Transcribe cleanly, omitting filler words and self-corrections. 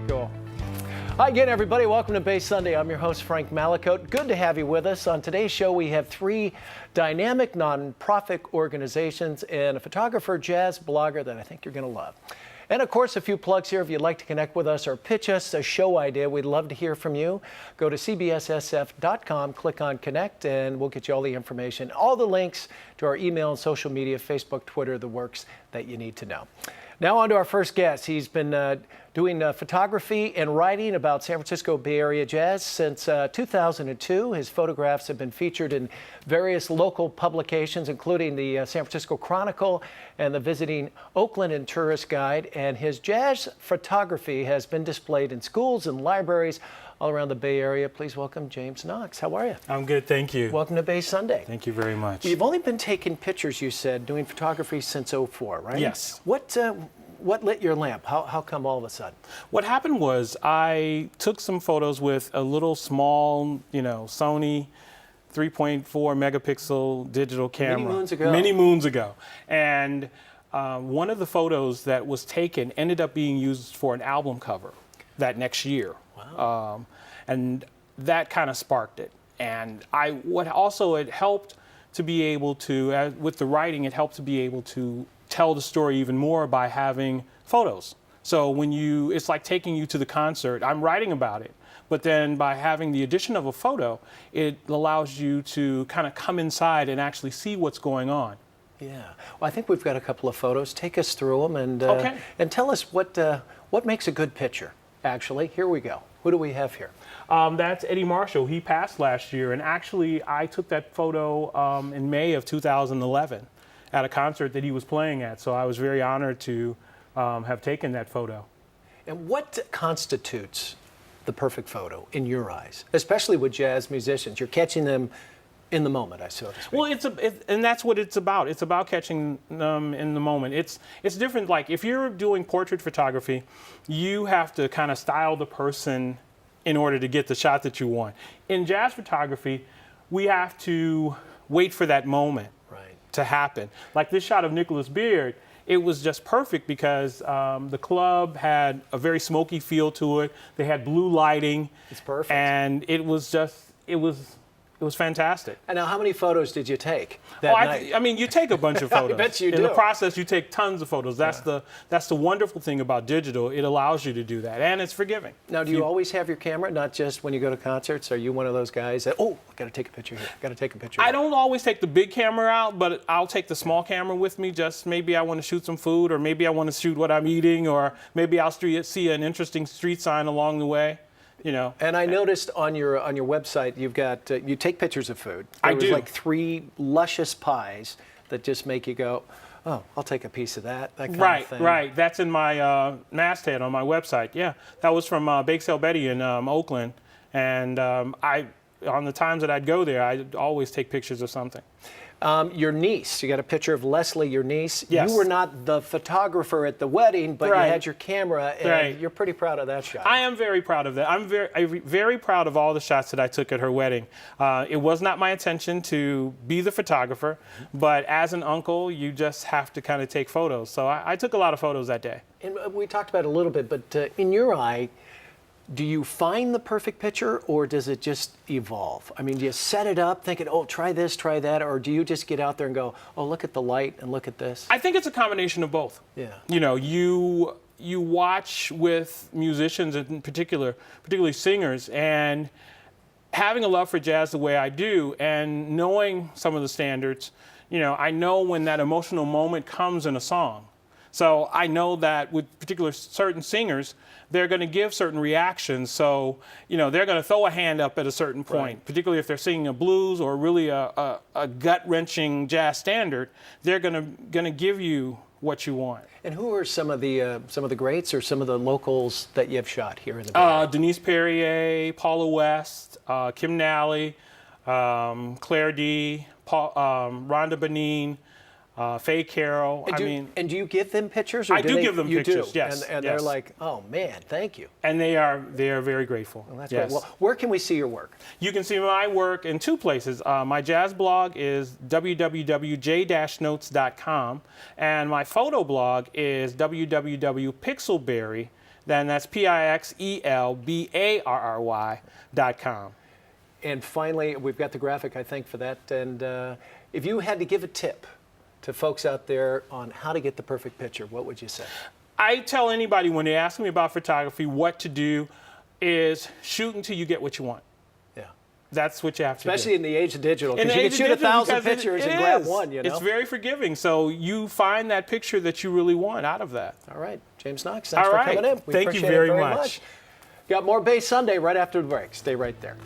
cool. Hi again, everybody. Welcome to Bass Sunday. I'm your host, Frank Malakote. Good to have you with us. On today's show, we have three dynamic nonprofit organizations and a photographer, jazz blogger that I think you're going to love. And of course, a few plugs here. If you'd like to connect with us or pitch us a show idea, we'd love to hear from you. Go to cbssf.com, click on Connect, and we'll get you all the information, all the links to our email and social media, Facebook, Twitter, the works that you need to know. Now on to our first guest. He's been doing photography and writing about San Francisco Bay Area jazz since 2002. His photographs have been featured in various local publications, including the San Francisco Chronicle and the Visiting Oakland and Tourist Guide. And his jazz photography has been displayed in schools and libraries all around the Bay Area. Please welcome James Knox. How are you? I'm good, thank you. Welcome to Bass Sunday. Thank you very much. You've only been taking pictures, you said, doing photography since '04, right? Yes. What lit your lamp? How come all of a sudden? What happened was I took some photos with a little small, Sony 3.4 megapixel digital camera. Many moons ago. And one of the photos that was taken ended up being used for an album cover that next year. Wow. And that kind of sparked it. And it helped to be able to, with the writing, it helped to be able to tell the story even more by having photos. So it's like taking you to the concert. I'm writing about it, but then by having the addition of a photo, it allows you to kind of come inside and actually see what's going on. Yeah. Well, I think we've got a couple of photos. Take us through them and tell us what makes a good picture. Actually, here we go. Who do we have here? That's Eddie Marshall. He passed last year, and actually I took that photo in May of 2011. At a concert that he was playing at, so I was very honored to have taken that photo. And what constitutes the perfect photo in your eyes, especially with jazz musicians? You're catching them in the moment, I so to speak. Well, and that's what it's about. It's about catching them in the moment. It's different. Like if you're doing portrait photography, you have to kind of style the person in order to get the shot that you want. In jazz photography, we have to wait for that moment to happen. Like this shot of Nicholas Beard, it was just perfect because the club had a very smoky feel to it. They had blue lighting. It's perfect. And it was fantastic. And now, how many photos did you take that night? I mean, you take a bunch of photos. I bet you do. In the process, you take tons of photos. That's the wonderful thing about digital. It allows you to do that, and it's forgiving. Now, do you always have your camera, not just when you go to concerts? Are you one of those guys that, I got to take a picture here, got to take a picture I don't always take the big camera out, but I'll take the small camera with me. Just maybe I want to shoot some food, or maybe I want to shoot what I'm eating, or maybe I'll see an interesting street sign along the way. And I noticed on your website you've got you take pictures of food. I do. Like 3 luscious pies that just make you go, oh, I'll take a piece of that. That kind of thing. Right. That's in my masthead on my website. Yeah, that was from Bake Sale Betty in Oakland, and on the times that I'd go there, I'd always take pictures of something. Your niece, you got a picture of Leslie, your niece. Yes. You were not the photographer at the wedding, but you had your camera, and you're pretty proud of that shot. I am very proud of that. I'm very proud of all the shots that I took at her wedding. It was not my intention to be the photographer, but as an uncle, you just have to kind of take photos. So I took a lot of photos that day. And we talked about it a little bit, but in your eye, do you find the perfect picture, or does it just evolve? I mean, do you set it up thinking, oh, try this, try that, or do you just get out there and go, oh, look at the light and look at this? I think it's a combination of both. Yeah. You watch with musicians in particular, particularly singers, and having a love for jazz the way I do, and knowing some of the standards, I know when that emotional moment comes in a song. So I know that with particular certain singers, they're going to give certain reactions. So, they're going to throw a hand up at a certain point, particularly if they're singing a blues or really a gut-wrenching jazz standard. They're going to give you what you want. And who are some of the greats or some of the locals that you've shot here in the Bay Area? Denise Perrier, Paula West, Kim Nally, Claire D, Rhonda Benin. Faye Carroll. And do you give them pictures? Or I do give them you pictures. Do? Yes, and yes. they're like, "Oh man, thank you." And they are very grateful. Well, that's yes. great. Well, where can we see your work? You can see my work in two places. My jazz blog is www.j-notes.com, and my photo blog is www.pixelberry. Then that's PIXELBARRY.com. And finally, we've got the graphic, I think, for that. And if you had to give a tip to folks out there on how to get the perfect picture, what would you say? I tell anybody when they ask me about photography what to do is shoot until you get what you want. Yeah. That's what you have to do. Especially in the age of digital, because you can shoot 1,000 pictures and grab one, you know? It's very forgiving, so you find that picture that you really want out of that. All right. James Knox, thanks for coming in. We Thank you appreciate very it much. Got more Bay Sunday right after the break. Stay right there.